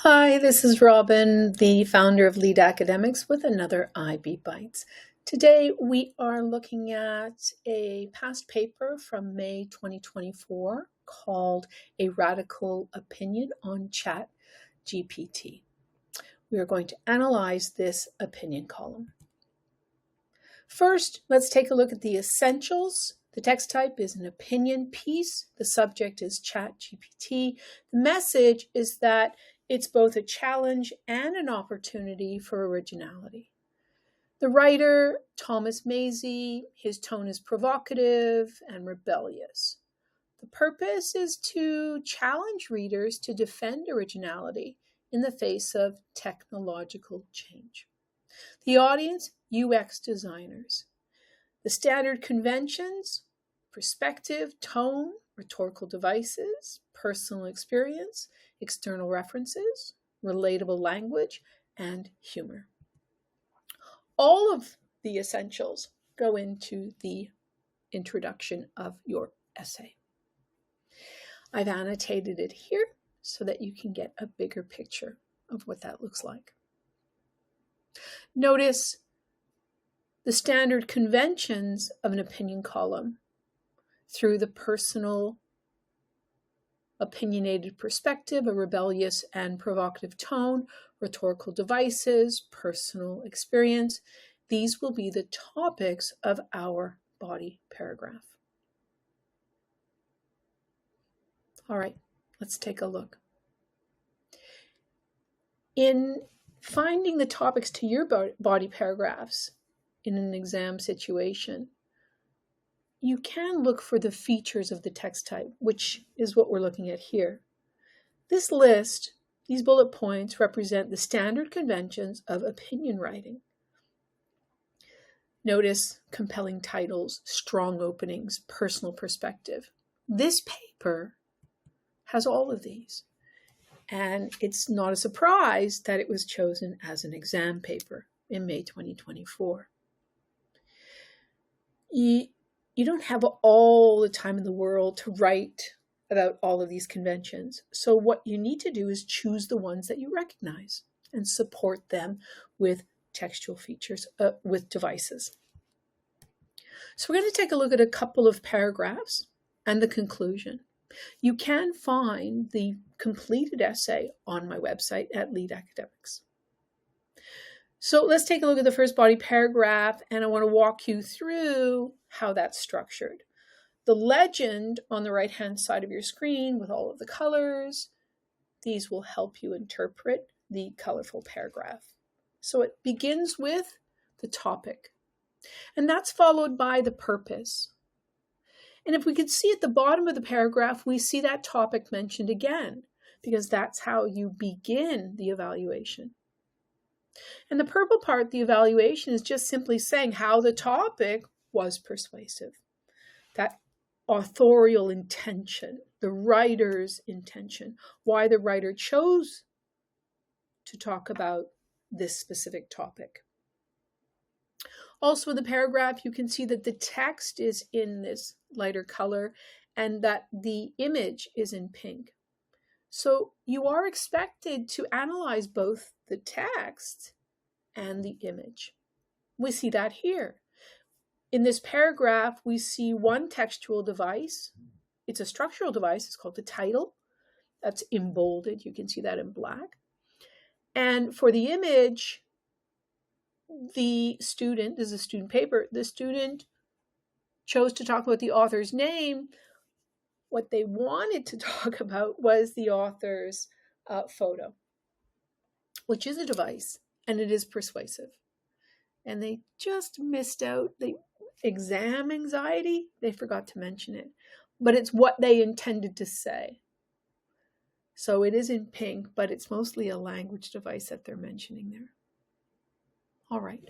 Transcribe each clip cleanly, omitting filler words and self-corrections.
Hi, this is Robin, the founder of Lead Academics with another IB Bites. Today we are looking at a past paper from May 2024 called A Radical Opinion on ChatGPT. We are going to analyze this opinion column. First, let's take a look at the essentials. The text type is an opinion piece. The subject is ChatGPT. The message is that it's both a challenge and an opportunity for originality. The writer, Thomas Mazey, his tone is provocative and rebellious. The purpose is to challenge readers to defend originality in the face of technological change. The audience, UX designers. The standard conventions, perspective, tone, rhetorical devices, personal experience, external references, relatable language, and humor. All of the essentials go into the introduction of your essay. I've annotated it here so that you can get a bigger picture of what that looks like. Notice the standard conventions of an opinion column through the personal, opinionated perspective, a rebellious and provocative tone, rhetorical devices, personal experience. These will be the topics of our body paragraph. All right, let's take a look. In finding the topics to your body paragraphs in an exam situation, you can look for the features of the text type, which is what we're looking at here. This list, these bullet points, represent the standard conventions of opinion writing. Notice compelling titles, strong openings, personal perspective. This paper has all of these, and it's not a surprise that it was chosen as an exam paper in May 2024. You don't have all the time in the world to write about all of these conventions. So what you need to do is choose the ones that you recognize and support them with textual features, with devices. So we're going to take a look at a couple of paragraphs and the conclusion. You can find the completed essay on my website at Lead Academics. So let's take a look at the first body paragraph, and I want to walk you through how that's structured. The legend on the right-hand side of your screen with all of the colors, these will help you interpret the colorful paragraph. So it begins with the topic, and that's followed by the purpose. And if we could see at the bottom of the paragraph, we see that topic mentioned again, because that's how you begin the evaluation. And the purple part, the evaluation, is just simply saying how the topic was persuasive. That authorial intention, the writer's intention, why the writer chose to talk about this specific topic. Also in the paragraph, you can see that the text is in this lighter color and that the image is in pink. So you are expected to analyze both the text and the image. We see that here. In this paragraph, we see one textual device. It's a structural device. It's called the title. That's embolded. You can see that in black. And for the image, the student, this is a student paper, the student chose to talk about the author's name. What they wanted to talk about was the author's photo, which is a device, and it is persuasive. And they just missed out the exam anxiety. They forgot to mention it, but it's what they intended to say. So it is in pink, but it's mostly a language device that they're mentioning there. All right.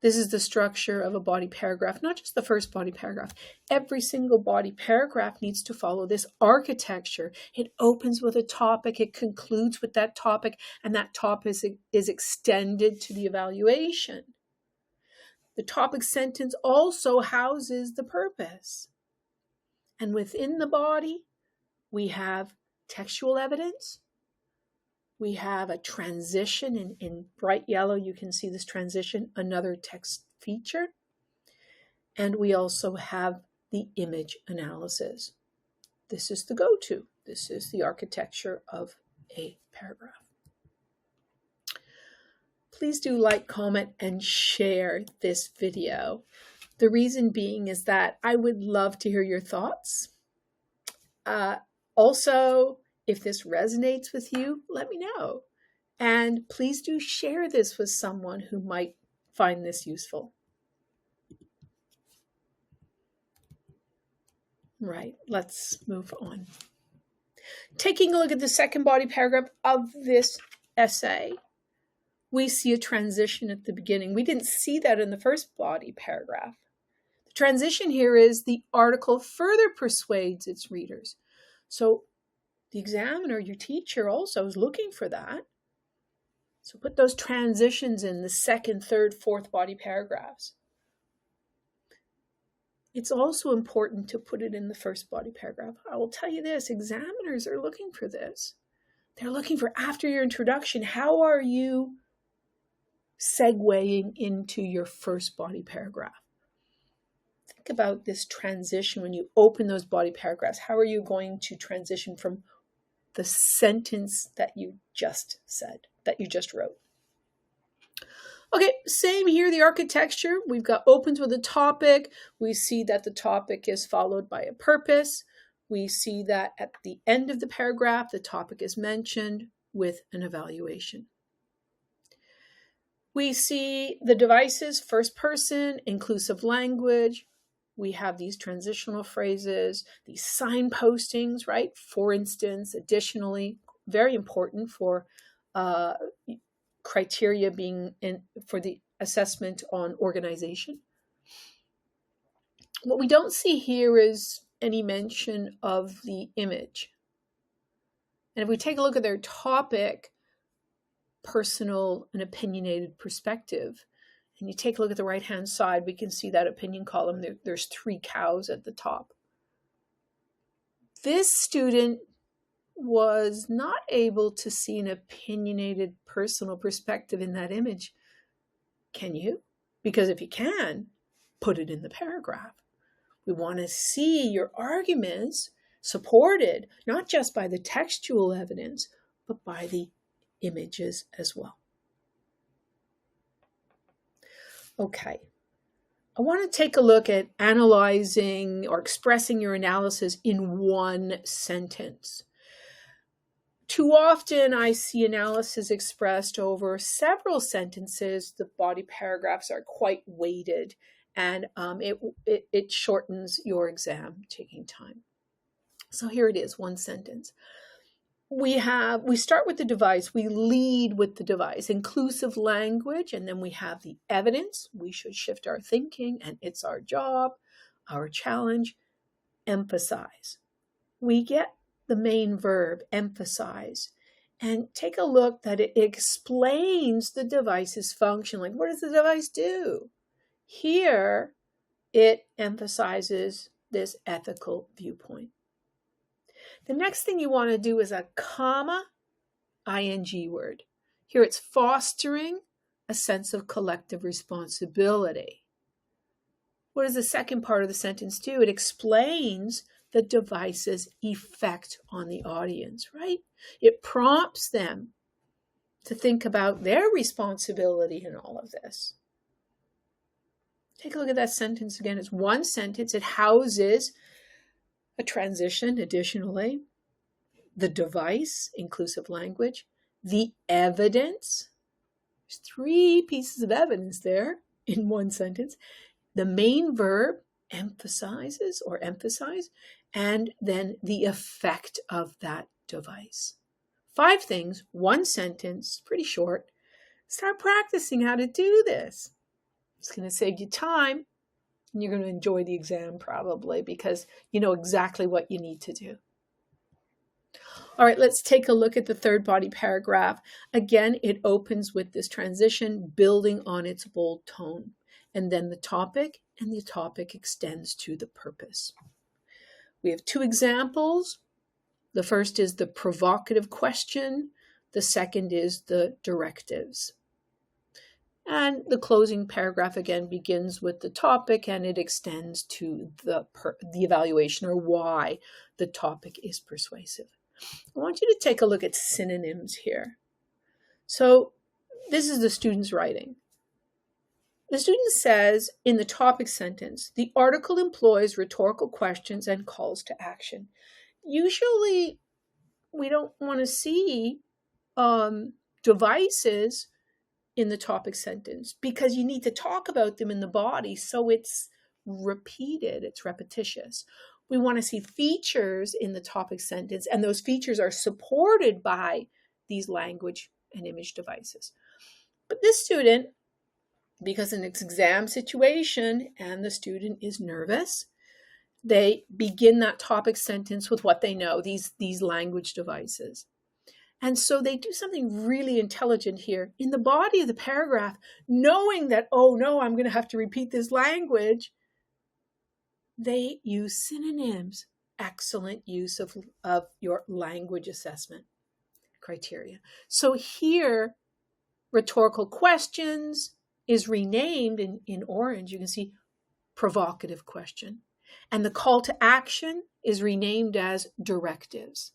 This is the structure of a body paragraph, not just the first body paragraph. Every single body paragraph needs to follow this architecture. It opens with a topic, it concludes with that topic, and that topic is extended to the evaluation. The topic sentence also houses the purpose. And within the body, we have textual evidence, We have a transition in bright yellow. You can see this transition, another text feature. And we also have the image analysis. This is the go-to. This is the architecture of a paragraph. Please do like, comment, and share this video. The reason being is that I would love to hear your thoughts. Also, if this resonates with you, let me know. And please do share this with someone who might find this useful. Right, let's move on. Taking a look at the second body paragraph of this essay, we see a transition at the beginning. We didn't see that in the first body paragraph. The transition here is the article further persuades its readers. So the examiner, your teacher, also is looking for that. So put those transitions in the second, third, fourth body paragraphs. It's also important to put it in the first body paragraph. I will tell you this, examiners are looking for this. They're looking for, after your introduction, how are you segueing into your first body paragraph? Think about this transition when you open those body paragraphs. How are you going to transition from the sentence that you just said, that you just wrote? Okay, same here, the architecture. We've got opens with a topic. We see that the topic is followed by a purpose. We see that at the end of the paragraph, the topic is mentioned with an evaluation. We see the devices, first person, inclusive language. We have these transitional phrases, these signpostings, right? For instance, additionally, very important for criteria being in for the assessment on organization. What we don't see here is any mention of the image. And if we take a look at their topic, personal and opinionated perspective, and you take a look at the right-hand side, we can see that opinion column. There's 3 cows at the top. This student was not able to see an opinionated personal perspective in that image. Can you? Because if you can, put it in the paragraph. We want to see your arguments supported, not just by the textual evidence, but by the images as well. Okay. I want to take a look at analyzing or expressing your analysis in one sentence. Too often I see analysis expressed over several sentences. The body paragraphs are quite weighted, and it shortens your exam taking time. So here it is, one sentence. We start with the device. We lead with the device, inclusive language, and then we have the evidence. We should shift our thinking, and it's our job, our challenge, emphasize. We get the main verb, emphasize, and take a look that it explains the device's function. Like, what does the device do? Here, it emphasizes this ethical viewpoint. The next thing you want to do is a comma, ing word. Here it's fostering a sense of collective responsibility. What does the second part of the sentence do? It explains the device's effect on the audience, right? It prompts them to think about their responsibility in all of this. Take a look at that sentence again. It's one sentence. It houses a transition, additionally, the device, inclusive language, the evidence. There's 3 pieces of evidence there in one sentence. The main verb, emphasizes or emphasize, and then the effect of that device. 5 things, one sentence, pretty short. Start practicing how to do this. It's going to save you time, and you're going to enjoy the exam probably because you know exactly what you need to do. All right, let's take a look at the third body paragraph. Again, it opens with this transition building on its bold tone, and then the topic, and the topic extends to the purpose. We have 2 examples. The first is the provocative question. The second is the directives. And the closing paragraph again begins with the topic and it extends to the evaluation or why the topic is persuasive. I want you to take a look at synonyms here. So this is the student's writing. The student says in the topic sentence, the article employs rhetorical questions and calls to action. Usually we don't want to see devices in the topic sentence because you need to talk about them in the body, so it's repeated, it's repetitious. We want to see features in the topic sentence, and those features are supported by these language and image devices. But this student, because in its exam situation and the student is nervous, they begin that topic sentence with what they know, these language devices. And so they do something really intelligent here. In the body of the paragraph, knowing that, oh no, I'm going to have to repeat this language, they use synonyms. Excellent use of your language assessment criteria. So here, rhetorical questions is renamed in orange. You can see provocative question. And the call to action is renamed as directives.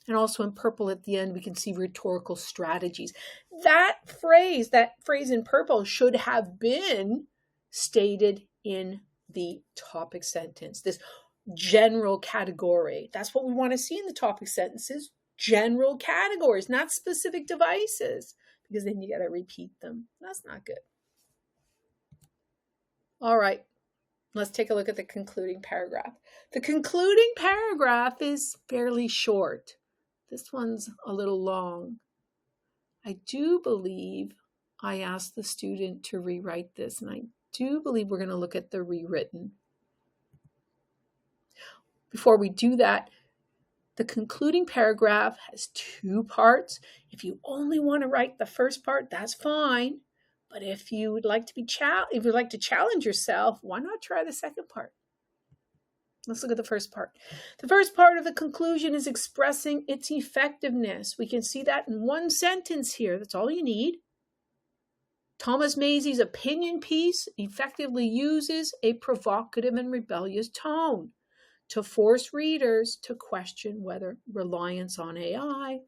And also in purple at the end, we can see rhetorical strategies. That phrase in purple should have been stated in the topic sentence, this general category. That's what we want to see in the topic sentences, general categories, not specific devices, because then you got to repeat them. That's not good. All right. Let's take a look at the concluding paragraph. The concluding paragraph is fairly short. This one's a little long. I do believe I asked the student to rewrite this, and I do believe we're going to look at the rewritten. Before we do that, the concluding paragraph has two parts. If you only want to write the first part, that's fine. But if you would like to challenge yourself, why not try the second part? Let's look at the first part. The first part of the conclusion is expressing its effectiveness. We can see that in one sentence here. That's all you need. Thomas Mazey's opinion piece effectively uses a provocative and rebellious tone to force readers to question whether reliance on AI,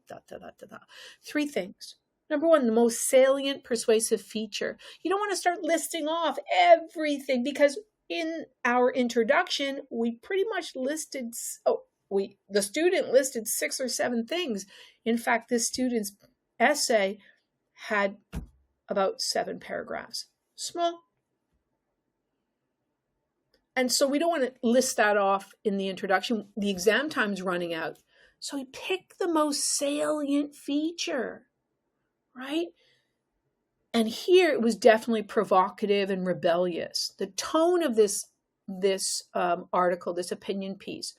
Three things. Number one, the most salient persuasive feature. You don't want to start listing off everything because in our introduction, we pretty much listed, the student listed 6 or 7 things. In fact, this student's essay had about 7 paragraphs. Small. And so we don't want to list that off in the introduction. The exam time's running out. So we pick the most salient feature, right? And here it was definitely provocative and rebellious. The tone of this article, this opinion piece,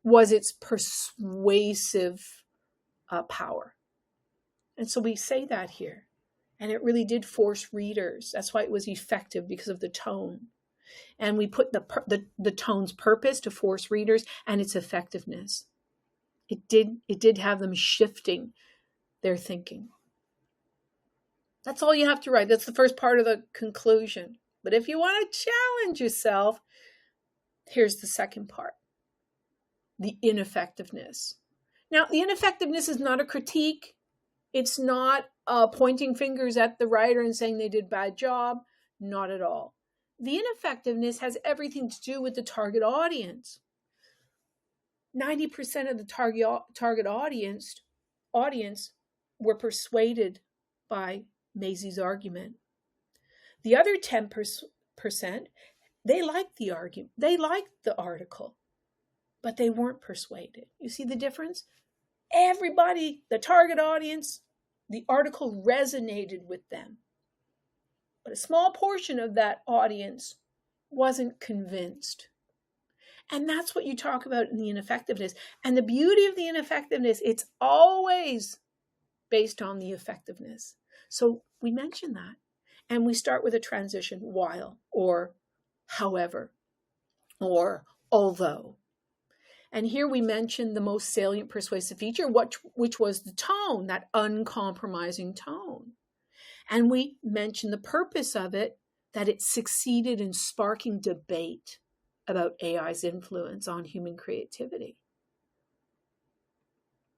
was its persuasive power. And so we say that here. And it really did force readers. That's why it was effective, because of the tone. And we put the tone's purpose to force readers and its effectiveness. It did have them shifting their thinking. That's all you have to write. That's the first part of the conclusion. But if you want to challenge yourself, here's the second part. The ineffectiveness. Now, the ineffectiveness is not a critique. It's not pointing fingers at the writer and saying they did a bad job. Not at all. The ineffectiveness has everything to do with the target audience. 90% of the target audience were persuaded by Mazey's argument. The other 10%, they liked the argument, they liked the article, but they weren't persuaded. You see the difference? Everybody, the target audience, the article resonated with them. But a small portion of that audience wasn't convinced. And that's what you talk about in the ineffectiveness. And the beauty of the ineffectiveness, it's always based on the effectiveness. So we mention that. And we start with a transition, while, or however, or although. And here we mentioned the most salient persuasive feature, which was the tone, that uncompromising tone. And we mentioned the purpose of it, that it succeeded in sparking debate about AI's influence on human creativity.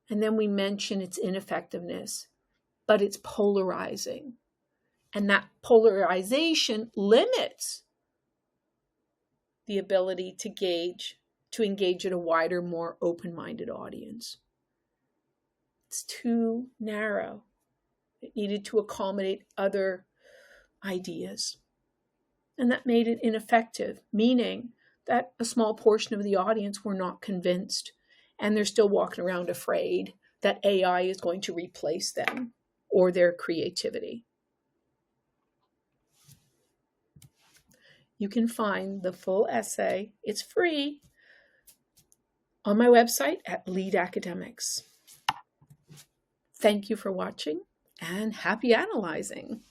And then we mentioned its ineffectiveness, but it's polarizing. And that polarization limits the ability to engage at a wider, more open-minded audience. It's too narrow. It needed to accommodate other ideas. And that made it ineffective, meaning that a small portion of the audience were not convinced, and they're still walking around afraid that AI is going to replace them or their creativity. You can find the full essay, it's free, on my website at Lead Academics. Thank you for watching, and happy analyzing.